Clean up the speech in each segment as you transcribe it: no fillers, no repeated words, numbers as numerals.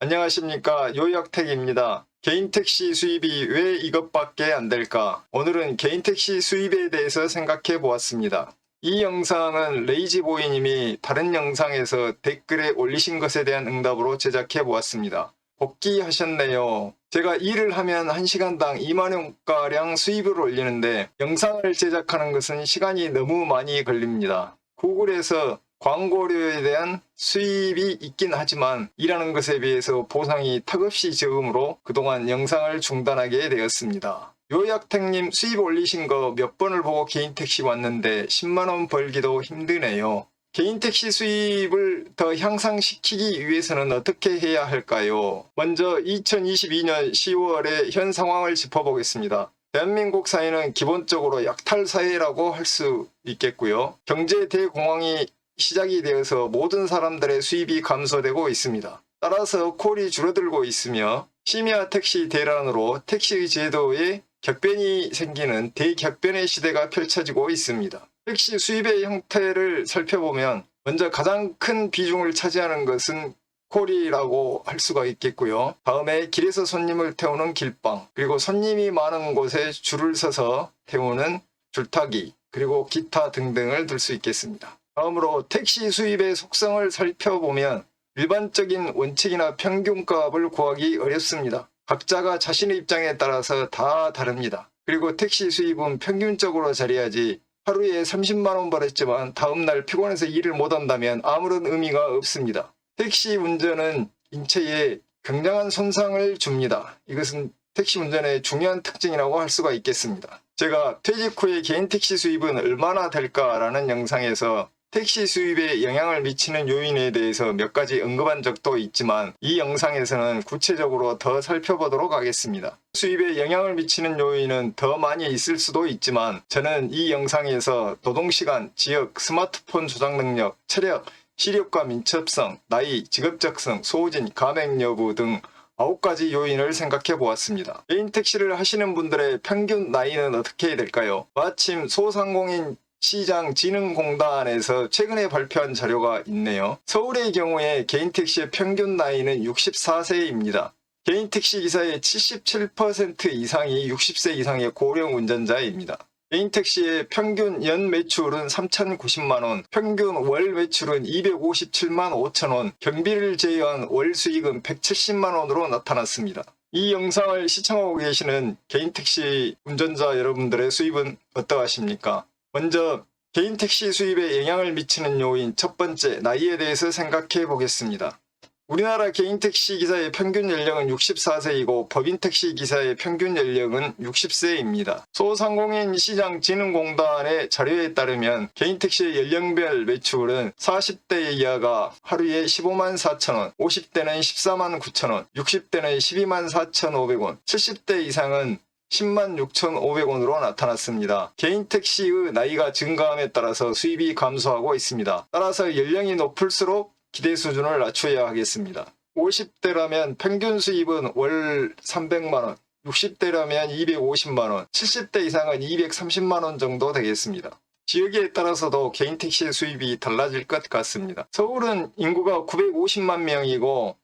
안녕하십니까, 요약택입니다. 개인 택시 수입이 왜 이것밖에 안 될까? 오늘은 개인 택시 수입에 대해서 생각해 보았습니다. 이 영상은 레이지보이님이 다른 영상에서 댓글에 올리신 것에 대한 응답으로 제작해 보았습니다. 복귀하셨네요. 제가 일을 하면 1시간당 2만원가량 수입을 올리는데 영상을 제작하는 것은 시간이 너무 많이 걸립니다. 구글에서 광고료에 대한 수입이 있긴 하지만 일하는 것에 비해서 보상이 턱없이 적으므로 그동안 영상을 중단하게 되었습니다. 요약택님 수입 올리신 거 몇 번을 보고 개인 택시 왔는데 10만원 벌기도 힘드네요. 개인 택시 수입을 더 향상시키기 위해서는 어떻게 해야 할까요? 먼저 2022년 10월의 현 상황을 짚어보겠습니다. 대한민국 사회는 기본적으로 약탈 사회라고 할 수 있겠고요. 경제 대공황이 시작이 되어서 모든 사람들의 수입이 감소되고 있습니다. 따라서 콜이 줄어들고 있으며 심야 택시 대란으로 택시 제도에 격변이 생기는 대격변의 시대가 펼쳐지고 있습니다. 택시 수입의 형태를 살펴보면 먼저 가장 큰 비중을 차지하는 것은 콜이라고 할 수가 있겠고요. 다음에 길에서 손님을 태우는 길방, 그리고 손님이 많은 곳에 줄을 서서 태우는 줄타기, 그리고 기타 등등을 들 수 있겠습니다. 다음으로 택시 수입의 속성을 살펴보면 일반적인 원칙이나 평균값을 구하기 어렵습니다. 각자가 자신의 입장에 따라서 다 다릅니다. 그리고 택시 수입은 평균적으로 자리하지 하루에 30만원 벌었지만 다음날 피곤해서 일을 못한다면 아무런 의미가 없습니다. 택시 운전은 인체에 굉장한 손상을 줍니다. 이것은 택시 운전의 중요한 특징이라고 할 수가 있겠습니다. 제가 퇴직 후에 개인 택시 수입은 얼마나 될까라는 영상에서 택시 수입에 영향을 미치는 요인에 대해서 몇 가지 언급한 적도 있지만 이 영상에서는 구체적으로 더 살펴보도록 하겠습니다. 수입에 영향을 미치는 요인은 더 많이 있을 수도 있지만 저는 이 영상에서 노동시간, 지역, 스마트폰 조작 능력, 체력, 시력과 민첩성, 나이, 직업적성, 소진, 가맹 여부 등 9가지 요인을 생각해 보았습니다. 개인 택시를 하시는 분들의 평균 나이는 어떻게 될까요? 마침 소상공인 시장진흥공단에서 최근에 발표한 자료가 있네요. 서울의 경우에 개인 택시의 평균 나이는 64세입니다. 개인 택시 기사의 77% 이상이 60세 이상의 고령 운전자입니다. 개인 택시의 평균 연 매출은 3,090만원, 평균 월 매출은 257만 5천원, 경비를 제외한 월 수익은 170만원으로 나타났습니다. 이 영상을 시청하고 계시는 개인 택시 운전자 여러분들의 수입은 어떠하십니까? 먼저 개인 택시 수입에 영향을 미치는 요인 첫 번째, 나이에 대해서 생각해 보겠습니다. 우리나라 개인 택시 기사의 평균 연령은 64세이고 법인 택시 기사의 평균 연령은 60세입니다. 소상공인 시장진흥공단의 자료에 따르면 개인 택시의 연령별 매출은 40대 이하가 하루에 15만 4천원, 50대는 14만 9천원, 60대는 12만 4,500원, 70대 이상은 10만 6,500원으로 나타났습니다. 개인 택시의 나이가 증가함에 따라서 수입이 감소하고 있습니다. 따라서 연령이 높을수록 기대 수준을 낮춰야 하겠습니다. 50대라면 평균 수입은 월 300만원, 60대라면 250만원, 70대 이상은 230만원 정도 되겠습니다. 지역에 따라서도 개인 택시의 수입이 달라질 것 같습니다. 서울은 인구가 950만 명이고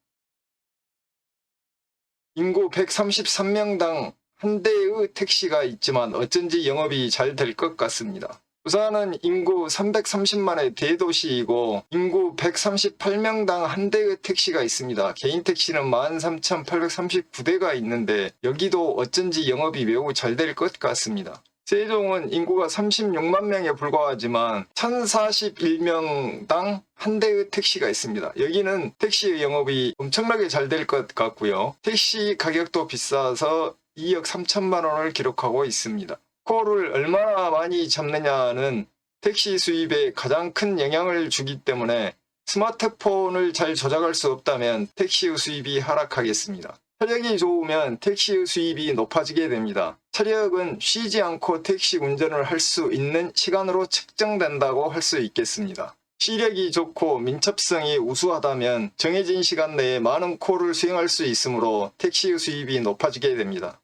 인구 133명당 한 대의 택시가 있지만 어쩐지 영업이 잘 될 것 같습니다. 부산은 인구 330만의 대도시이고 인구 138명당 한 대의 택시가 있습니다. 개인 택시는 13,839대가 있는데 여기도 어쩐지 영업이 매우 잘 될 것 같습니다. 세종은 인구가 36만 명에 불과하지만 1,041명당 한 대의 택시가 있습니다. 여기는 택시의 영업이 엄청나게 잘 될 것 같고요. 택시 가격도 비싸서 2억 3천만 원을 기록하고 있습니다. 콜을 얼마나 많이 잡느냐는 택시 수입에 가장 큰 영향을 주기 때문에 스마트폰을 잘 조작할 수 없다면 택시의 수입이 하락하겠습니다. 체력이 좋으면 택시의 수입이 높아지게 됩니다. 체력은 쉬지 않고 택시 운전을 할 수 있는 시간으로 측정된다고 할 수 있겠습니다. 시력이 좋고 민첩성이 우수하다면 정해진 시간 내에 많은 콜을 수행할 수 있으므로 택시의 수입이 높아지게 됩니다.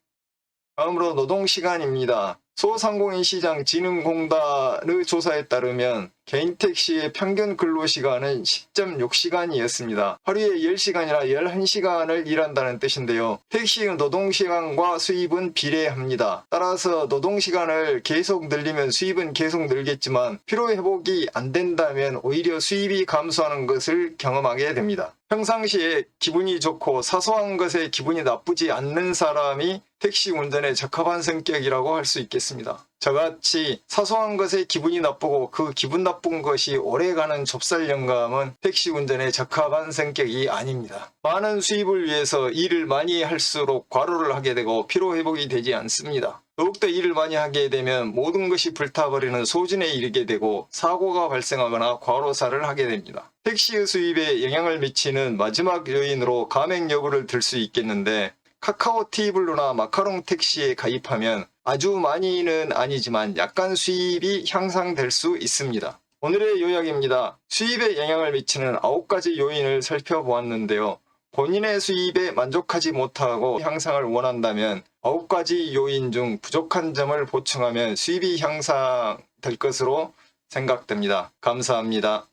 다음으로 노동시간입니다. 소상공인 시장 진흥공단의 조사에 따르면 개인 택시의 평균 근로시간은 10.6시간이었습니다. 하루에 10시간이나 11시간을 일한다는 뜻인데요. 택시 노동시간과 수입은 비례합니다. 따라서 노동시간을 계속 늘리면 수입은 계속 늘겠지만 피로회복이 안 된다면 오히려 수입이 감소하는 것을 경험하게 됩니다. 평상시에 기분이 좋고 사소한 것에 기분이 나쁘지 않는 사람이 택시 운전에 적합한 성격이라고 할 수 있겠습니다. 저같이 사소한 것에 기분이 나쁘고 그 기분 나쁜 것이 오래가는 좁쌀 영감은 택시 운전에 적합한 성격이 아닙니다. 많은 수입을 위해서 일을 많이 할수록 과로를 하게 되고 피로회복이 되지 않습니다. 더욱더 일을 많이 하게 되면 모든 것이 불타버리는 소진에 이르게 되고 사고가 발생하거나 과로사를 하게 됩니다. 택시의 수입에 영향을 미치는 마지막 요인으로 가맹 여부를 들 수 있겠는데 카카오 티블루나 마카롱 택시에 가입하면 아주 많이는 아니지만 약간 수입이 향상될 수 있습니다. 오늘의 요약입니다. 수입에 영향을 미치는 9가지 요인을 살펴보았는데요. 본인의 수입에 만족하지 못하고 향상을 원한다면 9가지 요인 중 부족한 점을 보충하면 수입이 향상될 것으로 생각됩니다. 감사합니다.